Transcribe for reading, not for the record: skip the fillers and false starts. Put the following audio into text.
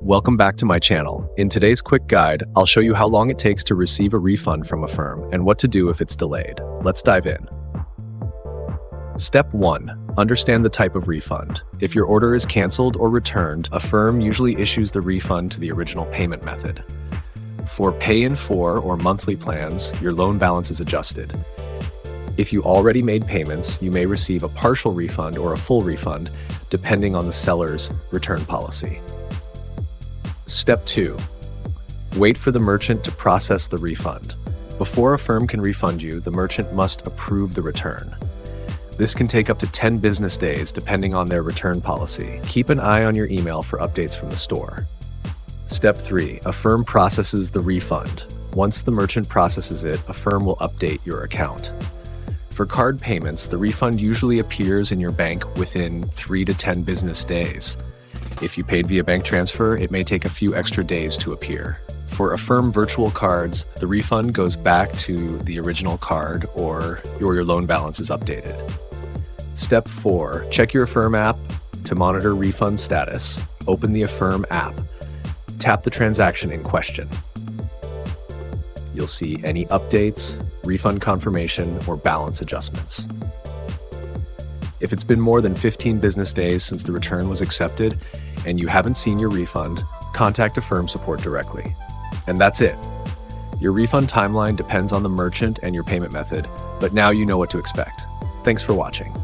Welcome back to my channel. In today's quick guide, I'll show you how long it takes to receive a refund from Affirm and what to do if it's delayed. Let's dive in. Step 1. Understand the type of refund. If your order is canceled or returned, Affirm usually issues the refund to the original payment method. For pay in 4 or monthly plans, your loan balance is adjusted. If you already made payments, you may receive a partial refund or a full refund, depending on the seller's return policy. Step 2. Wait for the merchant to process the refund. Before Affirm can refund you, the merchant must approve the return. This can take up to 10 business days depending on their return policy. Keep an eye on your email for updates from the store. Step 3. Affirm processes the refund. Once the merchant processes it, Affirm will update your account. For card payments, the refund usually appears in your bank within 3 to 10 business days. If you paid via bank transfer, it may take a few extra days to appear. For Affirm virtual cards, the refund goes back to the original card or your loan balance is updated. Step 4. Check your Affirm app to monitor refund status. Open the Affirm app. Tap the transaction in question. You'll see any updates, refund confirmation, or balance adjustments. If it's been more than 15 business days since the return was accepted and you haven't seen your refund, contact Affirm support directly. And that's it. Your refund timeline depends on the merchant and your payment method, but now you know what to expect. Thanks for watching.